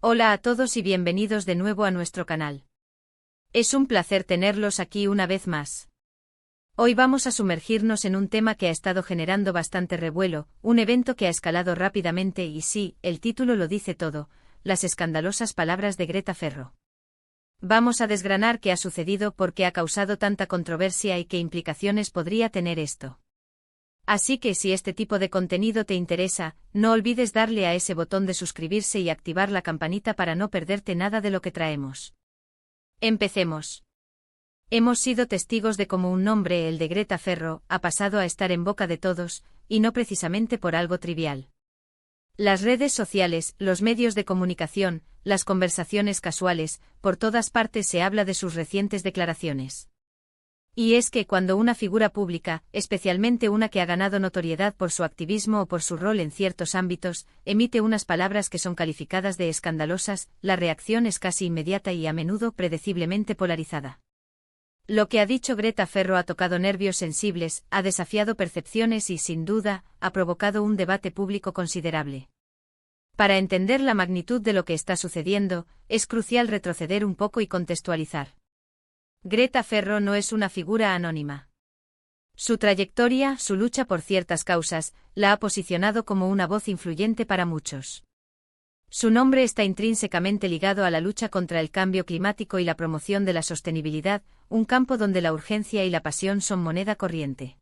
Hola a todos y bienvenidos de nuevo a nuestro canal. Es un placer tenerlos aquí una vez más. Hoy vamos a sumergirnos en un tema que ha estado generando bastante revuelo, un evento que ha escalado rápidamente y sí, el título lo dice todo, las escandalosas palabras de Greta Ferro. Vamos a desgranar qué ha sucedido, por qué ha causado tanta controversia y qué implicaciones podría tener esto. Así que si este tipo de contenido te interesa, no olvides darle a ese botón de suscribirse y activar la campanita para no perderte nada de lo que traemos. Empecemos. Hemos sido testigos de cómo un nombre, el de Greta Ferro, ha pasado a estar en boca de todos, y no precisamente por algo trivial. Las redes sociales, los medios de comunicación, las conversaciones casuales, por todas partes se habla de sus recientes declaraciones. Y es que cuando una figura pública, especialmente una que ha ganado notoriedad por su activismo o por su rol en ciertos ámbitos, emite unas palabras que son calificadas de escandalosas, la reacción es casi inmediata y a menudo predeciblemente polarizada. Lo que ha dicho Greta Ferro ha tocado nervios sensibles, ha desafiado percepciones y, sin duda, ha provocado un debate público considerable. Para entender la magnitud de lo que está sucediendo, es crucial retroceder un poco y contextualizar. Greta Ferro no es una figura anónima. Su trayectoria, su lucha por ciertas causas, la ha posicionado como una voz influyente para muchos. Su nombre está intrínsecamente ligado a la lucha contra el cambio climático y la promoción de la sostenibilidad, un campo donde la urgencia y la pasión son moneda corriente.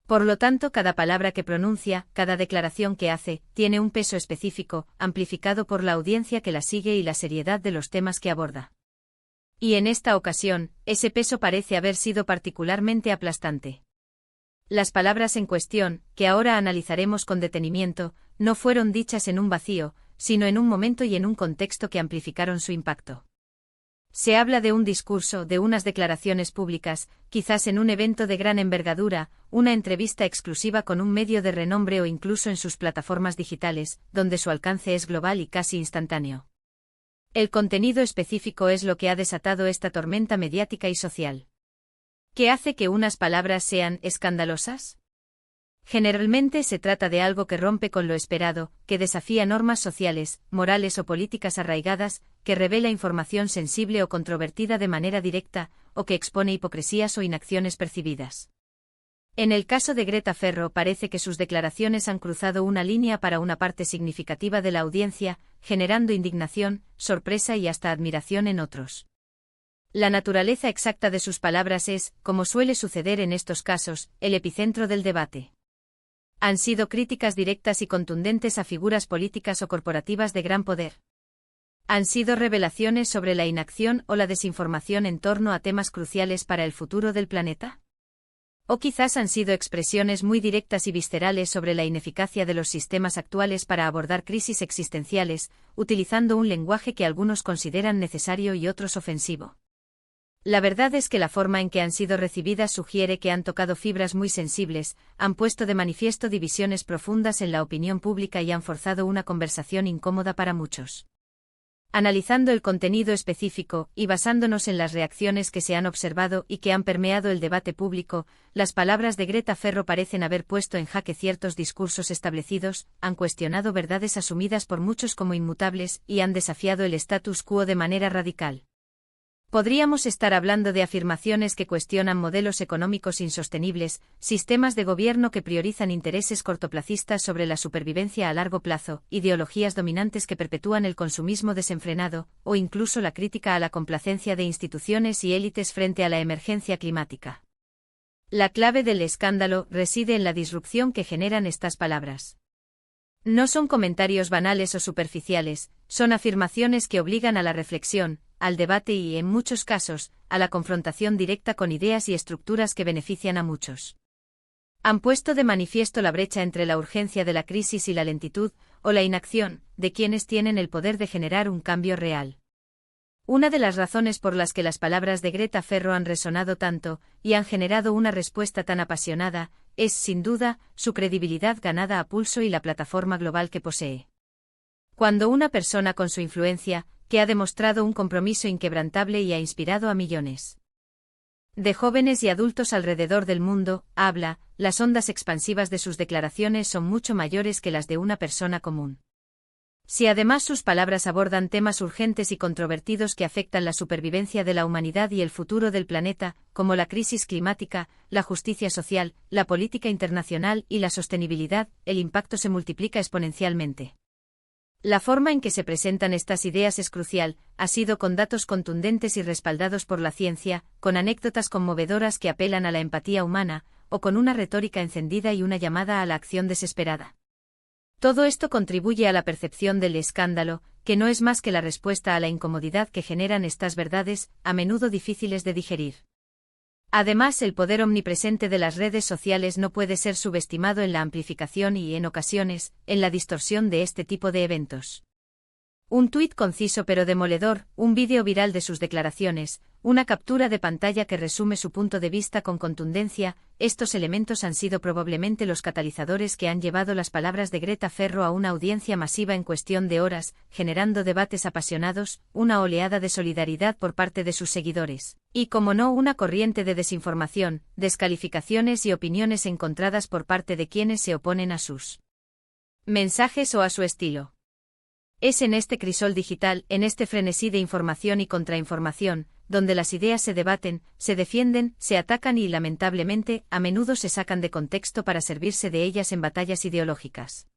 Por lo tanto, cada palabra que pronuncia, cada declaración que hace, tiene un peso específico, amplificado por la audiencia que la sigue y la seriedad de los temas que aborda. Y en esta ocasión, ese peso parece haber sido particularmente aplastante. Las palabras en cuestión, que ahora analizaremos con detenimiento, no fueron dichas en un vacío, sino en un momento y en un contexto que amplificaron su impacto. Se habla de un discurso, de unas declaraciones públicas, quizás en un evento de gran envergadura, una entrevista exclusiva con un medio de renombre o incluso en sus plataformas digitales, donde su alcance es global y casi instantáneo. El contenido específico es lo que ha desatado esta tormenta mediática y social. ¿Qué hace que unas palabras sean escandalosas? Generalmente se trata de algo que rompe con lo esperado, que desafía normas sociales, morales o políticas arraigadas, que revela información sensible o controvertida de manera directa, o que expone hipocresías o inacciones percibidas. En el caso de Greta Ferro parece que sus declaraciones han cruzado una línea para una parte significativa de la audiencia, generando indignación, sorpresa y hasta admiración en otros. La naturaleza exacta de sus palabras es, como suele suceder en estos casos, el epicentro del debate. Han sido críticas directas y contundentes a figuras políticas o corporativas de gran poder. Han sido revelaciones sobre la inacción o la desinformación en torno a temas cruciales para el futuro del planeta. O quizás han sido expresiones muy directas y viscerales sobre la ineficacia de los sistemas actuales para abordar crisis existenciales, utilizando un lenguaje que algunos consideran necesario y otros ofensivo. La verdad es que la forma en que han sido recibidas sugiere que han tocado fibras muy sensibles, han puesto de manifiesto divisiones profundas en la opinión pública y han forzado una conversación incómoda para muchos. Analizando el contenido específico, y basándonos en las reacciones que se han observado y que han permeado el debate público, las palabras de Greta Ferro parecen haber puesto en jaque ciertos discursos establecidos, han cuestionado verdades asumidas por muchos como inmutables y han desafiado el status quo de manera radical. Podríamos estar hablando de afirmaciones que cuestionan modelos económicos insostenibles, sistemas de gobierno que priorizan intereses cortoplacistas sobre la supervivencia a largo plazo, ideologías dominantes que perpetúan el consumismo desenfrenado, o incluso la crítica a la complacencia de instituciones y élites frente a la emergencia climática. La clave del escándalo reside en la disrupción que generan estas palabras. No son comentarios banales o superficiales, son afirmaciones que obligan a la reflexión, al debate y, en muchos casos, a la confrontación directa con ideas y estructuras que benefician a muchos. Han puesto de manifiesto la brecha entre la urgencia de la crisis y la lentitud, o la inacción, de quienes tienen el poder de generar un cambio real. Una de las razones por las que las palabras de Greta Ferro han resonado tanto, y han generado una respuesta tan apasionada, es, sin duda, su credibilidad ganada a pulso y la plataforma global que posee. Cuando una persona con su influencia, que ha demostrado un compromiso inquebrantable y ha inspirado a millones de jóvenes y adultos alrededor del mundo, habla, las ondas expansivas de sus declaraciones son mucho mayores que las de una persona común. Si además sus palabras abordan temas urgentes y controvertidos que afectan la supervivencia de la humanidad y el futuro del planeta, como la crisis climática, la justicia social, la política internacional y la sostenibilidad, el impacto se multiplica exponencialmente. La forma en que se presentan estas ideas es crucial, ha sido con datos contundentes y respaldados por la ciencia, con anécdotas conmovedoras que apelan a la empatía humana, o con una retórica encendida y una llamada a la acción desesperada. Todo esto contribuye a la percepción del escándalo, que no es más que la respuesta a la incomodidad que generan estas verdades, a menudo difíciles de digerir. Además, el poder omnipresente de las redes sociales no puede ser subestimado en la amplificación y, en ocasiones, en la distorsión de este tipo de eventos. Un tuit conciso pero demoledor, un vídeo viral de sus declaraciones, una captura de pantalla que resume su punto de vista con contundencia, estos elementos han sido probablemente los catalizadores que han llevado las palabras de Greta Ferro a una audiencia masiva en cuestión de horas, generando debates apasionados, una oleada de solidaridad por parte de sus seguidores, y como no una corriente de desinformación, descalificaciones y opiniones encontradas por parte de quienes se oponen a sus mensajes o a su estilo. Es en este crisol digital, en este frenesí de información y contrainformación, donde las ideas se debaten, se defienden, se atacan y, lamentablemente, a menudo se sacan de contexto para servirse de ellas en batallas ideológicas.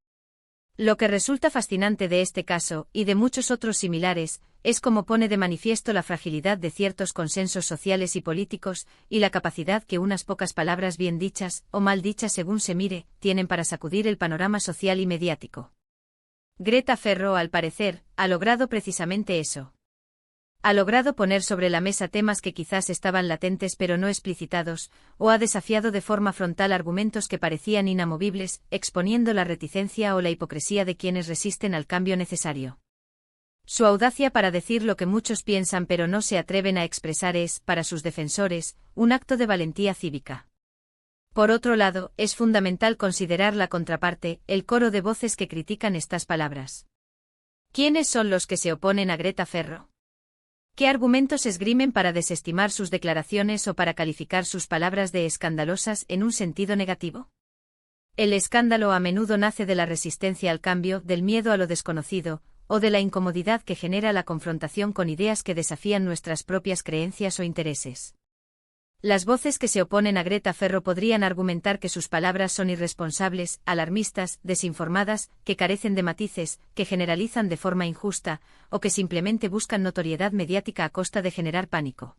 Lo que resulta fascinante de este caso, y de muchos otros similares, es cómo pone de manifiesto la fragilidad de ciertos consensos sociales y políticos, y la capacidad que unas pocas palabras bien dichas, o mal dichas según se mire, tienen para sacudir el panorama social y mediático. Greta Ferro, al parecer, ha logrado precisamente eso. Ha logrado poner sobre la mesa temas que quizás estaban latentes pero no explicitados, o ha desafiado de forma frontal argumentos que parecían inamovibles, exponiendo la reticencia o la hipocresía de quienes resisten al cambio necesario. Su audacia para decir lo que muchos piensan pero no se atreven a expresar es, para sus defensores, un acto de valentía cívica. Por otro lado, es fundamental considerar la contraparte, el coro de voces que critican estas palabras. ¿Quiénes son los que se oponen a Greta Ferro? ¿Qué argumentos esgrimen para desestimar sus declaraciones o para calificar sus palabras de escandalosas en un sentido negativo? El escándalo a menudo nace de la resistencia al cambio, del miedo a lo desconocido, o de la incomodidad que genera la confrontación con ideas que desafían nuestras propias creencias o intereses. Las voces que se oponen a Greta Ferro podrían argumentar que sus palabras son irresponsables, alarmistas, desinformadas, que carecen de matices, que generalizan de forma injusta, o que simplemente buscan notoriedad mediática a costa de generar pánico.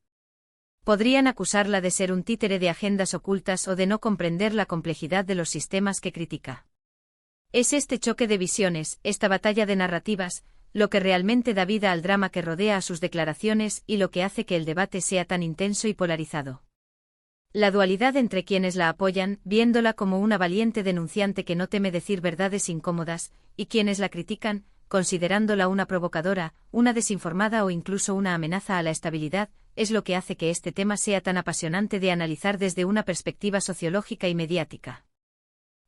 Podrían acusarla de ser un títere de agendas ocultas o de no comprender la complejidad de los sistemas que critica. Es este choque de visiones, esta batalla de narrativas, lo que realmente da vida al drama que rodea a sus declaraciones y lo que hace que el debate sea tan intenso y polarizado. La dualidad entre quienes la apoyan, viéndola como una valiente denunciante que no teme decir verdades incómodas, y quienes la critican, considerándola una provocadora, una desinformada o incluso una amenaza a la estabilidad, es lo que hace que este tema sea tan apasionante de analizar desde una perspectiva sociológica y mediática.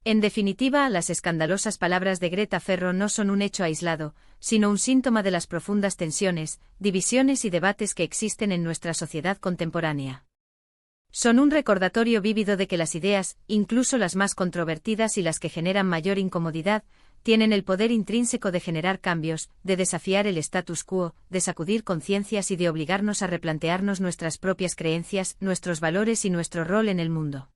En definitiva, las escandalosas palabras de Greta Ferro no son un hecho aislado, sino un síntoma de las profundas tensiones, divisiones y debates que existen en nuestra sociedad contemporánea. Son un recordatorio vívido de que las ideas, incluso las más controvertidas y las que generan mayor incomodidad, tienen el poder intrínseco de generar cambios, de desafiar el status quo, de sacudir conciencias y de obligarnos a replantearnos nuestras propias creencias, nuestros valores y nuestro rol en el mundo.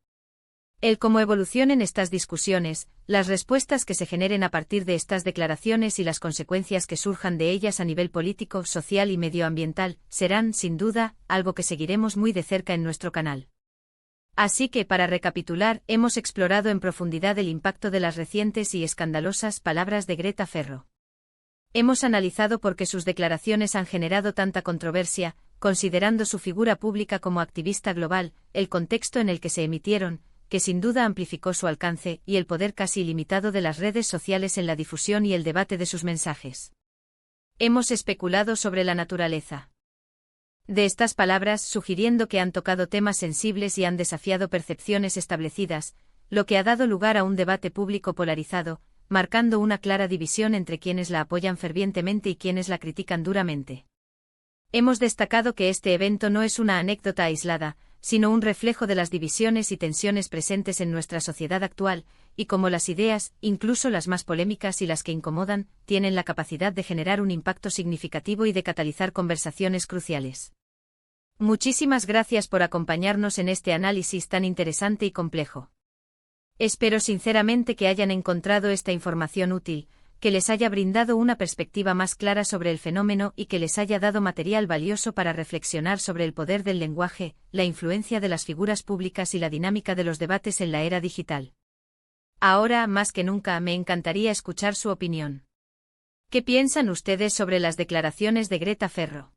El cómo evolucionen estas discusiones, las respuestas que se generen a partir de estas declaraciones y las consecuencias que surjan de ellas a nivel político, social y medioambiental, serán, sin duda, algo que seguiremos muy de cerca en nuestro canal. Así que, para recapitular, hemos explorado en profundidad el impacto de las recientes y escandalosas palabras de Greta Ferro. Hemos analizado por qué sus declaraciones han generado tanta controversia, considerando su figura pública como activista global, el contexto en el que se emitieron, que sin duda amplificó su alcance, y el poder casi ilimitado de las redes sociales en la difusión y el debate de sus mensajes. Hemos especulado sobre la naturaleza de estas palabras, sugiriendo que han tocado temas sensibles y han desafiado percepciones establecidas, lo que ha dado lugar a un debate público polarizado, marcando una clara división entre quienes la apoyan fervientemente y quienes la critican duramente. Hemos destacado que este evento no es una anécdota aislada, sino un reflejo de las divisiones y tensiones presentes en nuestra sociedad actual, y cómo las ideas, incluso las más polémicas y las que incomodan, tienen la capacidad de generar un impacto significativo y de catalizar conversaciones cruciales. Muchísimas gracias por acompañarnos en este análisis tan interesante y complejo. Espero sinceramente que hayan encontrado esta información útil, que les haya brindado una perspectiva más clara sobre el fenómeno y que les haya dado material valioso para reflexionar sobre el poder del lenguaje, la influencia de las figuras públicas y la dinámica de los debates en la era digital. Ahora, más que nunca, me encantaría escuchar su opinión. ¿Qué piensan ustedes sobre las declaraciones de Greta Ferro?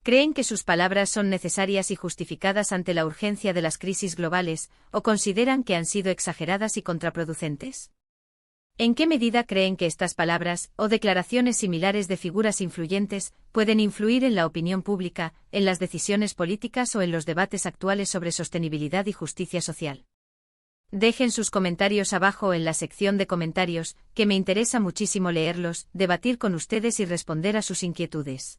¿Creen que sus palabras son necesarias y justificadas ante la urgencia de las crisis globales, o consideran que han sido exageradas y contraproducentes? ¿En qué medida creen que estas palabras, o declaraciones similares de figuras influyentes, pueden influir en la opinión pública, en las decisiones políticas o en los debates actuales sobre sostenibilidad y justicia social? Dejen sus comentarios abajo en la sección de comentarios, que me interesa muchísimo leerlos, debatir con ustedes y responder a sus inquietudes.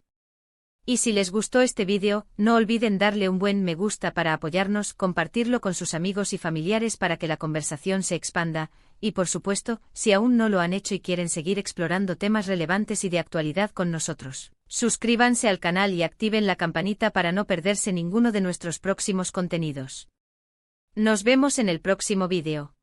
Y si les gustó este vídeo, no olviden darle un buen me gusta para apoyarnos, compartirlo con sus amigos y familiares para que la conversación se expanda, y por supuesto, si aún no lo han hecho y quieren seguir explorando temas relevantes y de actualidad con nosotros, suscríbanse al canal y activen la campanita para no perderse ninguno de nuestros próximos contenidos. Nos vemos en el próximo vídeo.